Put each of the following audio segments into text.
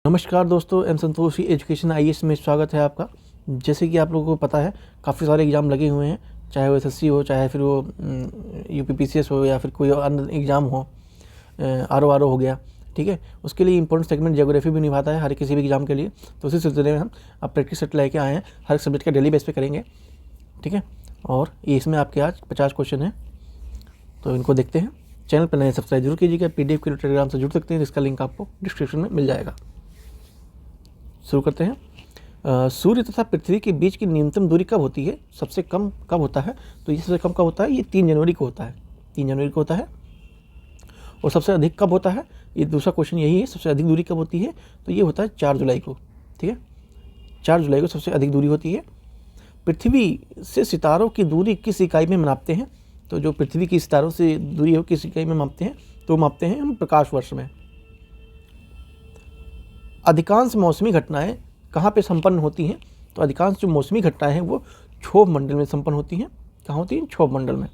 नमस्कार दोस्तों, M Santoshi education IAS में स्वागत है आपका। जैसे कि आप लोगों को पता है, काफ़ी सारे एग्ज़ाम लगे हुए हैं, चाहे वो एसएससी हो, चाहे फिर वो यूपीपीसीएस हो, या फिर कोई अन्य एग्ज़ाम हो, आरओ हो गया। ठीक है, उसके लिए इंपॉर्टेंट सेगमेंट ज्योग्राफी भी निभाता है हर किसी भी एग्ज़ाम के लिए। तो उसी सिलसिले में हम अब प्रैक्टिस सेट लेके आए हैं, हर सब्जेक्ट का डेली बेस पे करेंगे। ठीक है, और ये इसमें आपके आज 50 क्वेश्चन हैं, तो इनको देखते हैं। चैनल पर नए सब्सक्राइब जरूर कीजिएगा। पीडीएफ के लिए टेलीग्राम से जुड़ सकते हैं, जिसका लिंक आपको डिस्क्रिप्शन में मिल जाएगा। शुरू करते हैं। सूर्य तथा पृथ्वी के बीच की न्यूनतम दूरी कब होती है? सबसे कम कब होता है? तो ये सबसे कम कब होता है? ये 3 जनवरी को होता है। 3 जनवरी को होता है। और सबसे अधिक कब होता है? ये दूसरा क्वेश्चन यही है, सबसे अधिक दूरी कब होती है? तो ये होता है 4 जुलाई को। ठीक है, 4 जुलाई को सबसे अधिक दूरी होती है। पृथ्वी से सितारों की दूरी किस इकाई में मापते हैं? तो जो पृथ्वी की सितारों से दूरी हो किस इकाई में मापते हैं? तो मापते हैं हम प्रकाश वर्ष में। अधिकांश मौसमी घटनाएं कहाँ पे संपन्न होती हैं? तो अधिकांश जो मौसमी घटनाएं हैं वो क्षोभ मंडल में संपन्न होती हैं। कहाँ होती हैं? क्षोभ मंडल में।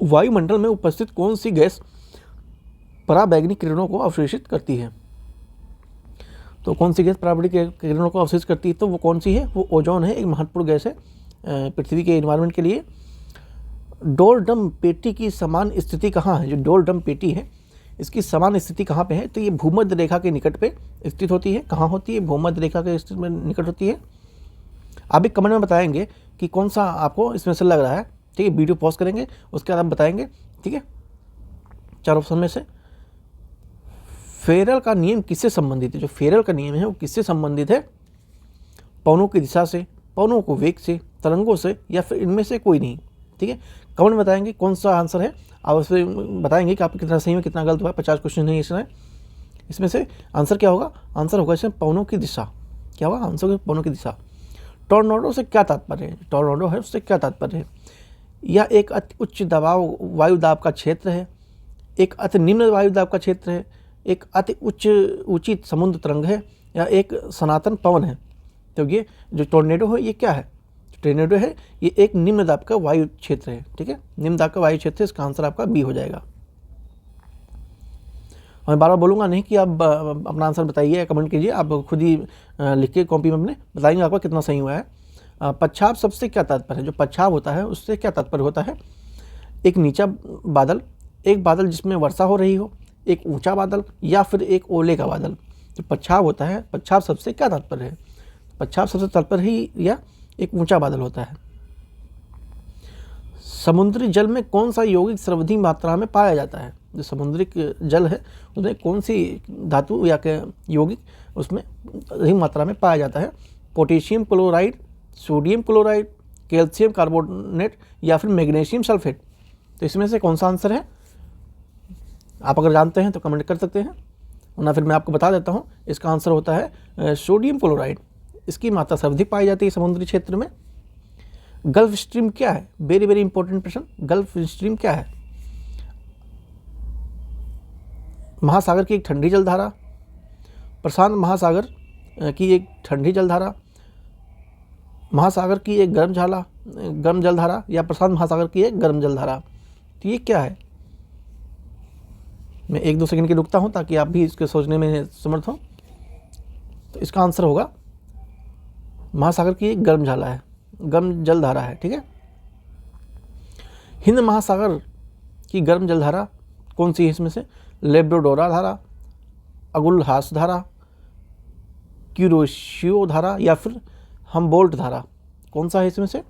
वायुमंडल में उपस्थित कौन सी गैस पराबैंगनी किरणों को अवशोषित करती है? तो कौन सी गैस पराबैंगनी किरणों को अवशोषित करती है? तो वो कौन सी है? वो ओजोन है, एक महत्वपूर्ण गैस है पृथ्वी के एनवायरनमेंट के लिए। डोलडम पेटी की समान स्थिति कहाँ है? जो डोलडम पेटी है, इसकी समान स्थिति कहाँ पे है? तो ये भूमध्य रेखा के निकट पे स्थित होती है। कहाँ होती है? भूमध्य रेखा के स्थित में निकट होती है। आप भी कमेंट में बताएंगे कि कौन सा आपको इसमें से लग रहा है। ठीक है, वीडियो पॉज करेंगे, उसके बाद आप बताएंगे। ठीक है, 4 ऑप्शन में से फेरल का नियम किससे संबंधित है? जो फेरल का नियम है वो किससे संबंधित है? पवनों की दिशा से, पवनों को वेग से, तरंगों से, या फिर इनमें से कोई नहीं। ठीक है, कमेंट में बताएंगे कौन सा आंसर है। आप उसमें बताएंगे कि आपको कितना सही में कितना गलत हुआ है। 50 क्वेश्चन नहीं इसमें से आंसर क्या होगा? आंसर होगा इसमें पवनों की दिशा। क्या होगा आंसर? होगा पवनों की दिशा। टॉर्नाडो से क्या तात्पर्य है? टॉर्नाडो है उससे क्या तात्पर्य है? यह एक अति उच्च दबाव वायु दाब का क्षेत्र है, एक अति निम्न वायु दाब का क्षेत्र है, एक अति ऊंची समुद्र तरंग है, या एक सनातन पवन है। तो ये जो टॉर्नेडो है ये क्या है? टॉर्नेडो है ये एक निम्न दाब का वायु क्षेत्र है। ठीक है, निम्न दाब का वायु क्षेत्र है। इसका आंसर आपका बी हो जाएगा। मैं बार बार बोलूँगा नहीं कि आप अपना आंसर बताइए, कमेंट कीजिए। आप खुद ही लिख के कॉपी में अपने बताएंगे आपका कितना सही हुआ है। पच्छाब सबसे क्या तात्पर्य है? जो पच्छाब होता है उससे क्या तात्पर्य होता है? एक नीचा बादल, एक बादल जिसमें वर्षा हो रही हो, एक ऊंचा बादल, या फिर एक ओले का बादल। जो पच्छाब होता है, पच्छाब सबसे क्या तात्पर्य है? पच्छाब सबसे तात्पर्य ही या एक ऊंचा बादल होता है। समुद्री जल में कौन सा यौगिक सर्वाधिक मात्रा में पाया जाता है? जो समुद्री जल है उसमें कौन सी धातु या यौगिक उसमें अधिक मात्रा में पाया जाता है? Potassium chloride, sodium chloride, calcium carbonate, या फिर मैग्नीशियम सल्फेट। तो इसमें से कौन सा आंसर है? आप अगर जानते हैं तो कमेंट कर सकते हैं, वरना फिर मैं आपको बता देता हूँ। इसका आंसर होता है सोडियम क्लोराइड। इसकी मात्रा सर्वाधिक पाई जाती है समुद्री क्षेत्र में। गल्फ स्ट्रीम क्या है? वेरी वेरी इंपॉर्टेंट प्रश्न। गल्फ स्ट्रीम क्या है? महासागर की एक ठंडी जलधारा, प्रशांत महासागर की एक ठंडी जलधारा, महासागर की एक गर्म जलधारा, या प्रशांत महासागर की एक गर्म जलधारा। तो ये क्या है? मैं 1-2 सेकंड की रुकता हूँ ताकि आप भी इसके सोचने में समर्थ हो। तो इसका आंसर होगा महासागर की एक गर्म जलधारा है। ठीक है, हिंद महासागर की गर्म जलधारा कौन सी है इसमें से? लेब्रोडोरा धारा, अगुलहास धारा, क्यूरोशियो धारा, या फिर हम्बोल्ट धारा। कौन सा है इसमें से?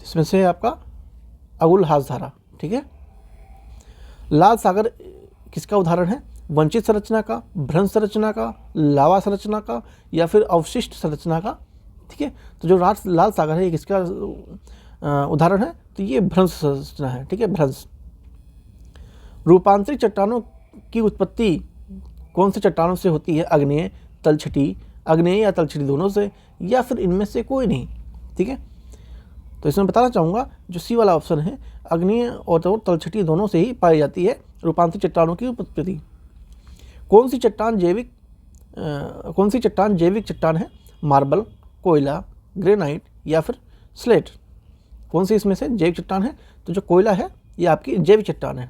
इसमें से आपका अगुलहास धारा। ठीक है, लाल सागर किसका उदाहरण है? वंचित संरचना का, भ्रंश संरचना का, लावा संरचना का, या फिर अवशिष्ट संरचना का। ठीक है, तो जो लाल सागर है ये किसका उदाहरण है? तो ये भ्रंश संरचना है। ठीक है, भ्रंश। रूपांतरित चट्टानों की उत्पत्ति कौन से चट्टानों से होती है? आग्नेय, तलछटी, आग्नेय या तलछटी दोनों से, या फिर इनमें से कोई नहीं। ठीक है, तो इसमें बताना चाहूँगा जो सी वाला ऑप्शन है, आग्नेय और तलछटी दोनों से ही पाई जाती है रूपांतरित चट्टानों की उत्पत्ति। कौन सी चट्टान जैविक चट्टान है? मार्बल, कोयला, ग्रेनाइट, या फिर स्लेट। कौन सी इसमें से जैविक चट्टान है? तो जो कोयला है ये आपकी जैविक चट्टान है।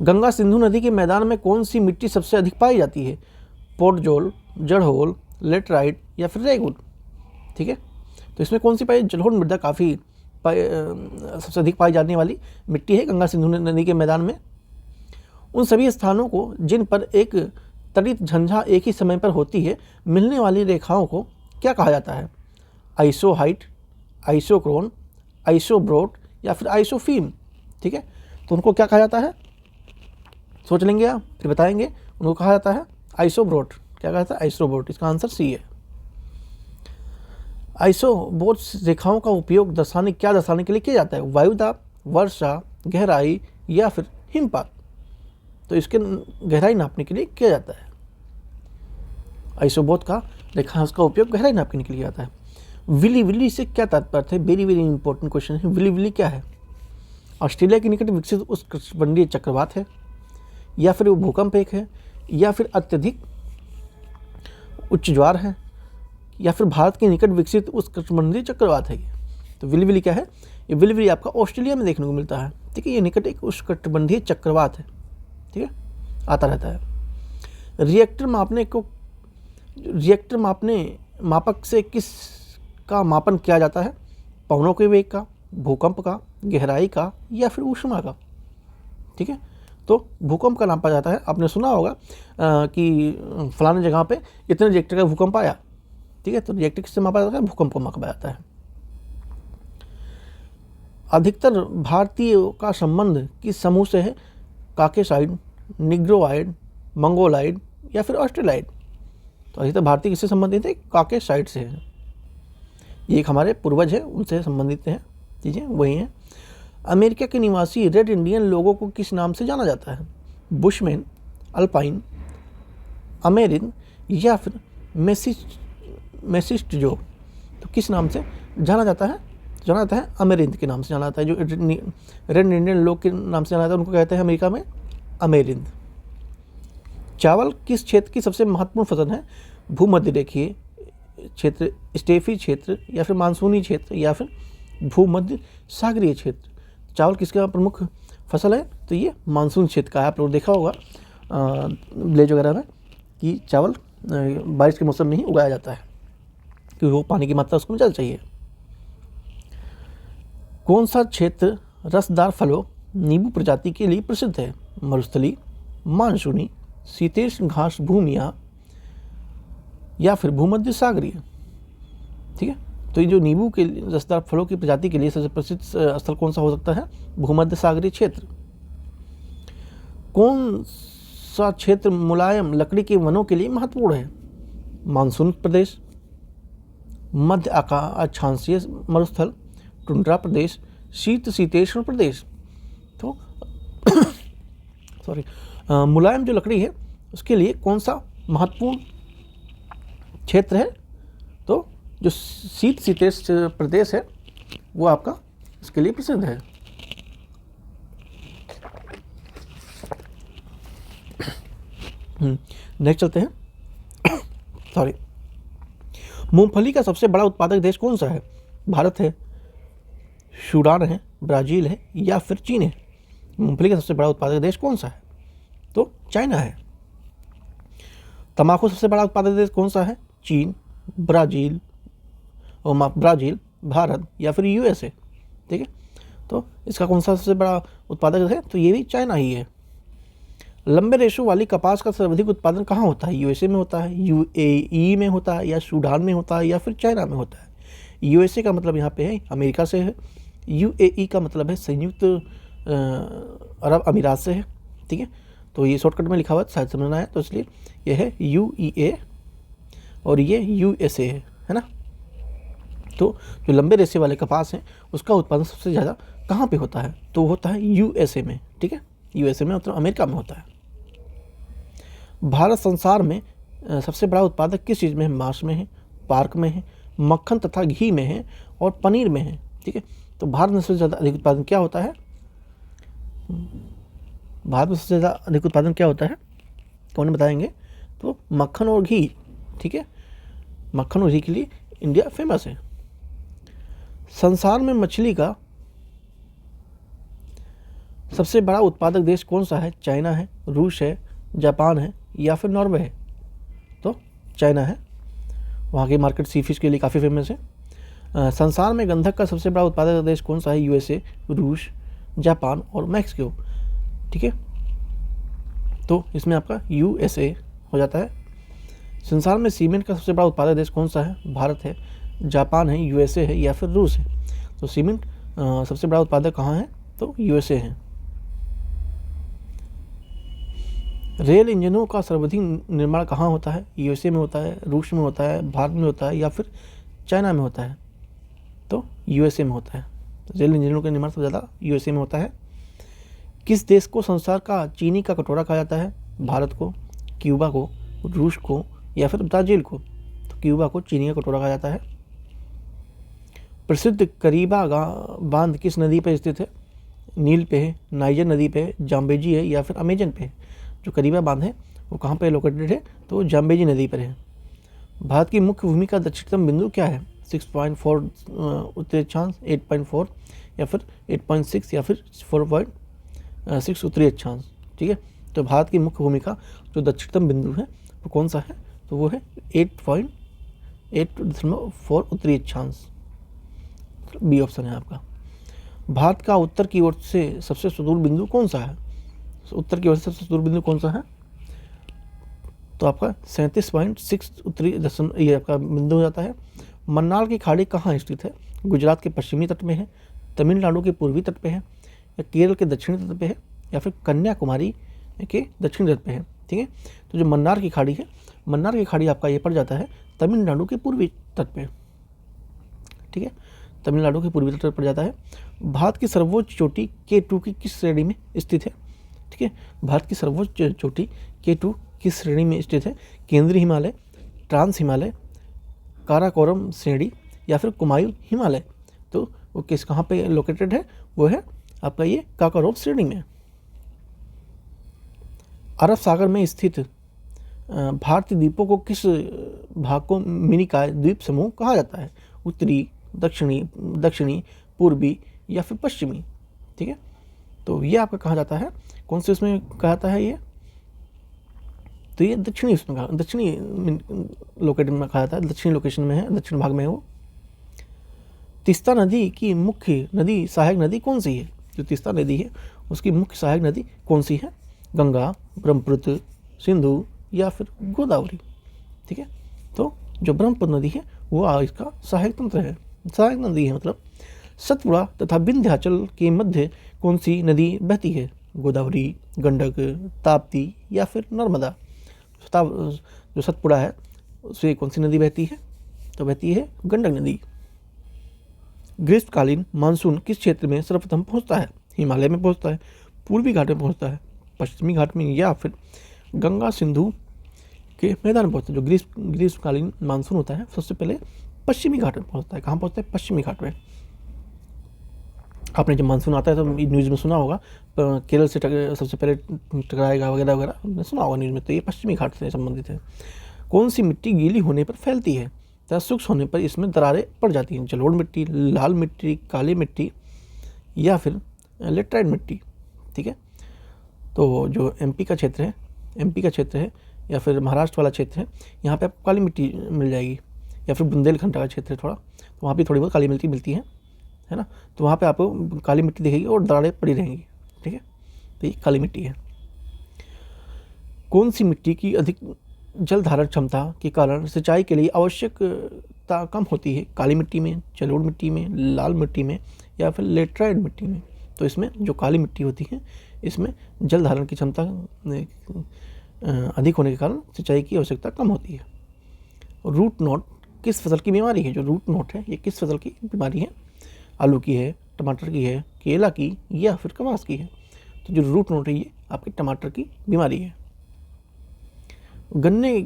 गंगा सिंधु नदी के मैदान में कौन सी मिट्टी सबसे अधिक पाई जाती है? पोर्टजोल, जड़होल, लेटराइट या फिर रेगुल? ठीक है, तो इसमें कौन सी पाई? जलोढ़ मृदा काफ़ी सबसे अधिक पाई जाने वाली मिट्टी है गंगा सिंधु नदी के मैदान में। उन सभी स्थानों को जिन पर एक तड़ित झंझा एक ही समय पर होती है, मिलने वाली रेखाओं को क्या कहा जाता है? आइसोहाइट, आइसोक्रोन, आइसोब्रोट या फिर आइसोफीम? ठीक है, तो उनको क्या कहा जाता है? सोच लेंगे आप, फिर बताएंगे। उनको कहा जाता है आइसोब्रोट। क्या कहा जाता है? आइसोब्रोट। इसका आंसर सी है। आइसोब्रोट रेखाओं का उपयोग क्या दर्शाने के लिए किया जाता है? वायुदाब, वर्षा, गहराई या फिर हिमपात? तो इसके गहराई नापने के लिए किया जाता है। आइसोब्रोट का रेखा उसका उपयोग गहराई नापने के लिए आता है। विली विली से क्या तात्पर्य है? वेरी वेरी इंपॉर्टेंट क्वेश्चन है। विली विली क्या है? ऑस्ट्रेलिया के निकट विकसित उष्णकटिबंधीय चक्रवात है, या फिर वो भूकंप एक है, या फिर अत्यधिक उच्च ज्वार है, या फिर भारत के निकट विकसित उष्णकटिबंधीय चक्रवात है। तो विली विली क्या है? ये विली विली आपका ऑस्ट्रेलिया में देखने को मिलता है। ठीक है, ये निकट एक उष्णकटिबंधीय चक्रवात है। ठीक है, आता रहता है। रिएक्टर मापक से किस का मापन किया जाता है? पवनों के वेग का, भूकंप का, गहराई का या फिर ऊष्मा का? ठीक है, तो भूकंप का नापा जाता है। आपने सुना होगा कि फलाने जगह पे इतने रिएक्टर का भूकंप आया। ठीक है, तो रिएक्टर किससे मापा जाता है? भूकंप को मापा जाता है। अधिकतर भारतीयों का संबंध किस समूह से है? काकेसाइड, निग्रोआइड, मंगोलाइड या फिर ऑस्ट्रेलाइड? तो अधिकतर भारतीय किससे संबंधित है? काकेसाइड से है। ये एक हमारे पूर्वज है, उनसे संबंधित हैं चीज़ें, वही हैं। अमेरिका के निवासी रेड इंडियन लोगों को किस नाम से जाना जाता है? बुशमैन, अल्पाइन, अमेरिन या फिर मेसिस्टजो? तो किस नाम से जाना जाता है? जाना जाता है अमेरिंद के नाम से जाना जाता है। जो रेड इंडियन लोग के नाम से जाना जाता है उनको कहते हैं अमेरिका में अमेरिंद। चावल किस क्षेत्र की सबसे महत्वपूर्ण फसल है? भूमध्य रेखीय क्षेत्र, स्टेपी क्षेत्र या फिर मानसूनी क्षेत्र या फिर भूमध्य सागरीय क्षेत्र? चावल किसका प्रमुख फसल है? तो ये मानसून क्षेत्र का है। आप लोग देखा होगा विलेज वगैरह में कि चावल बारिश के मौसम में ही उगाया जाता है, क्योंकि वो पानी की मात्रा उसको ज़्यादा चाहिए। कौन सा क्षेत्र रसदार फलों नींबू प्रजाति के लिए प्रसिद्ध है? मरुस्थली, मानसूनी, शीतोष्ण घास भूमियाँ या फिर भूमध्य सागरीय? ठीक है, तो ये जो नींबू के रसदार फलों की प्रजाति के लिए सबसे प्रसिद्ध स्थल कौन सा हो सकता है? भूमध्य सागरीय क्षेत्र। कौन सा क्षेत्र मुलायम लकड़ी के वनों के लिए महत्वपूर्ण है? मानसून प्रदेश, मध्य अक्षांशीय मरुस्थल, टुंड्रा प्रदेश, शीतोष्ण प्रदेश? तो मुलायम जो लकड़ी है उसके लिए कौन सा महत्वपूर्ण क्षेत्र है? तो जो शीतोष्ण प्रदेश है वो आपका इसके लिए प्रसिद्ध है। नेक्स्ट चलते हैं। मूंगफली का सबसे बड़ा उत्पादक देश कौन सा है? भारत है, सूडान है, ब्राज़ील है या फिर चीन है? मूंगफली का सबसे बड़ा उत्पादक देश कौन सा है? तो चाइना है। तंबाकू सबसे बड़ा उत्पादक देश कौन सा है? चीन, ब्राज़ील, भारत या फिर यूएसए? ठीक है, तो इसका कौन सा सबसे बड़ा उत्पादक है? तो ये भी चाइना ही है। लंबे रेशों वाली कपास का सर्वाधिक उत्पादन कहाँ होता है? यूएसए में होता है, यूएई में होता है, या सूडान में होता है, या फिर चाइना में होता है? यूएसए का मतलब यहाँ पे है अमेरिका से है, यूएई का मतलब है संयुक्त अरब अमीरात से है। ठीक है, तो ये शॉर्टकट में लिखा हुआ है, शायद समझना है, तो इसलिए ये है यूईए और ये यूएसए है ना। तो जो लंबे रेशे वाले कपास हैं उसका उत्पादन सबसे ज़्यादा कहाँ पे होता है? तो होता है यूएसए में। ठीक है, यूएसए में, मतलब अमेरिका में होता है। भारत संसार में सबसे बड़ा उत्पादक किस चीज़ में है? मांस में है, पार्क में है, मक्खन तथा घी में है और पनीर में है। ठीक है, तो भारत में सबसे ज़्यादा अधिक उत्पादन क्या होता है? भारत में सबसे ज़्यादा अधिक उत्पादन क्या होता है? कौन बताएंगे? तो मक्खन और घी। ठीक है, मक्खन और घी के लिए इंडिया फेमस है। संसार में सबसे बड़ा उत्पादक देश कौन सा है? चाइना है, रूस है, जापान है या फिर नॉर्वे है? तो चाइना है, वहाँ की मार्केट सी फिश के लिए काफ़ी फेमस है। संसार में गंधक का सबसे बड़ा उत्पादक देश कौन सा है? यूएसए, रूस, जापान और मैक्सिको। ठीक है, तो इसमें आपका यूएसए हो जाता है। संसार में सीमेंट का सबसे बड़ा उत्पादक देश कौन सा है? भारत है, जापान है, यूएसए है या फिर रूस है? तो सीमेंट सबसे बड़ा उत्पादक कहाँ है? तो यूएसए है। रेल इंजनों का सर्वाधिक निर्माण कहाँ होता है? यूएसए में होता है, रूस में होता है, भारत में होता है या फिर चाइना में होता है? तो यूएसए में होता है। रेल इंजनों का निर्माण सबसे ज़्यादा यूएसए में होता है। किस देश को संसार का चीनी का कटोरा कहा जाता है? भारत को, क्यूबा को, रूस को या फिर ब्राज़ील को? तो क्यूबा को चीनी का कटोरा कहा जाता है। प्रसिद्ध करीबा बांध किस नदी पर स्थित है? नील पे है, नाइजर नदी पे है, जाम्बेजी है या फिर अमेजन पे है? जो करीबा बांध है वो कहाँ पे लोकेटेड है? तो जाम्बेजी नदी पर है। भारत की मुख्य भूमि का दक्षिणतम बिंदु क्या है? 6.4 उत्तरी अक्षांश, 8.4 या फिर 8.6 या फिर 4.6 उत्तरी अक्षांश। ठीक है, तो भारत की मुख्य भूमि का जो दक्षिणतम बिंदु है वो कौन सा है? तो वो है 8.4 उत्तरी अक्षांश। बी ऑप्शन है आपका। भारत का उत्तर की ओर से सबसे सुदूर बिंदु कौन सा है? उत्तर की ओर से सबसे सुदूर बिंदु कौन सा है? तो आपका 37.6 उत्तरी दक्षिण ये आपका बिंदु हो जाता है। मन्नार की खाड़ी कहाँ स्थित है? गुजरात के पश्चिमी तट में है, तमिलनाडु के पूर्वी तट पे है या केरल के दक्षिणी तट पे है या फिर कन्याकुमारी के दक्षिणी तट पे है? ठीक है, तो जो मन्नार की खाड़ी है, मन्नार की खाड़ी आपका ये पड़ जाता है तमिलनाडु के पूर्वी तट पे। ठीक है, तमिलनाडु के पूर्वी तट पर पड़ जाता है। भारत की सर्वोच्च चोटी K2 की किस श्रेणी में स्थित है? ठीक है, भारत की सर्वोच्च चोटी K2 किस श्रेणी में स्थित है? केंद्रीय हिमालय, ट्रांस हिमालय, काराकोरम श्रेणी या फिर कुमायूं हिमालय? तो वो किस कहाँ पे लोकेटेड है? वो है आपका ये काराकोरम श्रेणी में। अरब सागर में स्थित भारतीय द्वीपों को किस भाग को मिनिकॉय द्वीप समूह कहा जाता है? उत्तरी, दक्षिणी, पूर्वी या फिर पश्चिमी? ठीक है, तो ये आपका कहा जाता है, कौन से उसमें कहा जाता है ये? तो ये दक्षिणी उसमें कहा, दक्षिणी लोकेशन में कहा जाता है, दक्षिणी लोकेशन में है, दक्षिण भाग में है वो। तीस्ता नदी की मुख्य नदी सहायक नदी कौन सी है? जो तीस्ता नदी है उसकी मुख्य सहायक नदी कौन सी है? गंगा, ब्रह्मपुत्र, सिंधु या फिर गोदावरी? ठीक है, तो जो ब्रह्मपुत्र नदी है वो इसका सहायक तंत्र है, सहायक नदी है। मतलब सतपुड़ा तथा विंध्याचल के मध्य कौन सी नदी बहती है? गोदावरी, गंडक, ताप्ती या फिर नर्मदा? जो सतपुड़ा है उससे कौन सी नदी बहती है? तो बहती है गंडक नदी। ग्रीष्मकालीन मानसून किस क्षेत्र में सर्वप्रथम पहुंचता है? हिमालय में पहुंचता है, पूर्वी घाट में पहुंचता है, पश्चिमी घाट में या फिर गंगा सिंधु के मैदान में पहुंचता है? जो ग्रीष्मकालीन मानसून होता है सबसे पहले पश्चिमी घाट में पहुंचता है। कहाँ पहुंचता है? पश्चिमी घाट में। आपने जब मानसून आता है तो न्यूज़ में सुना होगा केरल से सबसे पहले टकराएगा वगैरह वगैरह, आपने सुना होगा न्यूज़ में। तो ये पश्चिमी घाट से संबंधित है। कौन सी मिट्टी गीली होने पर फैलती है तथा शुष्क होने पर इसमें दरारें पड़ जाती हैं? जलोढ़ मिट्टी, लाल मिट्टी, काली मिट्टी या फिर लेटराइट मिट्टी? ठीक है, तो जो एमपी का क्षेत्र है या फिर महाराष्ट्र वाला क्षेत्र है, यहाँ पे आपको काली मिट्टी मिल जाएगी, या फिर बुंदेलखंड का क्षेत्र है थोड़ा, तो वहाँ भी थोड़ी बहुत काली मिट्टी मिलती है ना, तो वहाँ पे आपको काली मिट्टी दिखेगी और दरारें पड़ी रहेंगी। ठीक है, तो ये काली मिट्टी है। कौन सी मिट्टी की अधिक जल धारण क्षमता के कारण सिंचाई के लिए आवश्यकता कम होती है? काली मिट्टी में, जलोढ़ मिट्टी में, लाल मिट्टी में या फिर लेटराइट मिट्टी में? तो इसमें जो काली मिट्टी होती है इसमें जल धारण की क्षमता अधिक होने के कारण सिंचाई की आवश्यकता कम होती है। रूट नॉट किस फसल की बीमारी है? जो रूट नॉट है ये किस फसल की बीमारी है? आलू की है, टमाटर की है, केला की या फिर कपास की है? तो जो रूट नॉट है ये आपके टमाटर की बीमारी है। गन्ने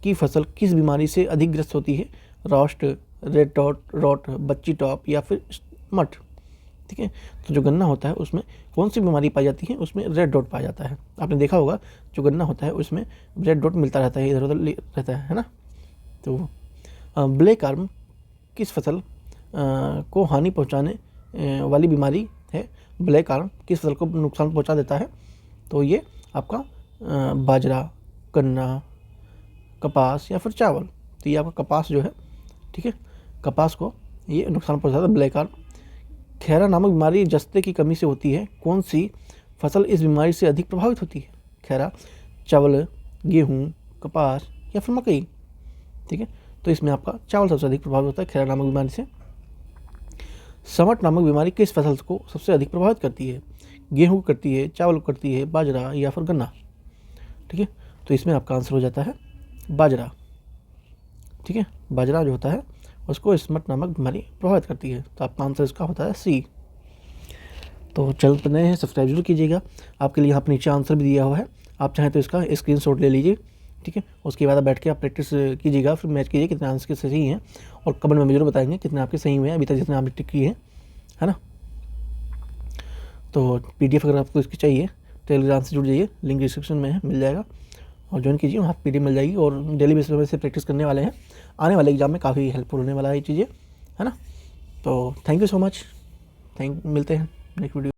की फसल किस बीमारी से अधिक ग्रस्त होती है? रोस्ट, रेड रॉट, बच्ची टॉप या फिर मट? ठीक है, तो जो गन्ना होता है उसमें कौन सी बीमारी पाई जाती है? उसमें रेड डॉट पाया जाता है। आपने देखा होगा जो गन्ना होता है उसमें रेड डॉट मिलता रहता है, इधर उधर रहता है ना। तो ब्लैक आर्म किस फसल को हानि पहुंचाने वाली बीमारी है ब्लैक आर्म किस फसल को नुकसान पहुंचा देता है, तो ये आपका बाजरा, गन्ना, कपास या फिर चावल। तो ये आपका कपास जो है, ठीक है, कपास को ये नुकसान पहुंचाता है ब्लैक आर्म। खैरा नामक बीमारी जस्ते की कमी से होती है, कौन सी फसल इस बीमारी से अधिक प्रभावित होती है? खैरा, चावल, गेहूँ, कपास या फिर मकई, ठीक है। तो इसमें आपका चावल सबसे अधिक प्रभावित होता है खैरा नामक बीमारी से। समट नामक बीमारी किस फसल को सबसे अधिक प्रभावित करती है? गेहूँ को करती है, चावल को करती है, बाजरा या फिर गन्ना, ठीक है। तो इसमें आपका आंसर हो जाता है बाजरा, ठीक है। बाजरा जो होता है उसको स्मट नामक बीमारी प्रभावित करती है। तो आपका आंसर इसका होता है सी। तो चैनल पर नए हैं, सब्सक्राइब जरूर कीजिएगा। आपके लिए यहाँ पर नीचे आंसर भी दिया हुआ है, आप चाहें तो इसका स्क्रीनशॉट ले लीजिए, ठीक है। उसके बाद आप बैठ के आप प्रैक्टिस कीजिएगा, फिर मैच कीजिए कितने आंसर के सही हैं, और कमेंट में जरूर बताएंगे कितने आपके सही हुए हैं अभी तक जितने आपने टिक किए हैं, है ना। तो PDF अगर आपको इसकी चाहिए टेलीग्राम से जुड़ जाइए, लिंक डिस्क्रिप्शन में है, मिल जाएगा, और ज्वाइन कीजिए, वहाँ PDF मिल जाएगी। और डेली बेसिस पे से प्रैक्टिस करने वाले हैं, आने वाले एग्जाम में काफ़ी हेल्पफुल होने वाला है ये चीज़ें, है ना। तो थैंक यू सो मच, मिलते हैं नेक्स्ट वीडियो।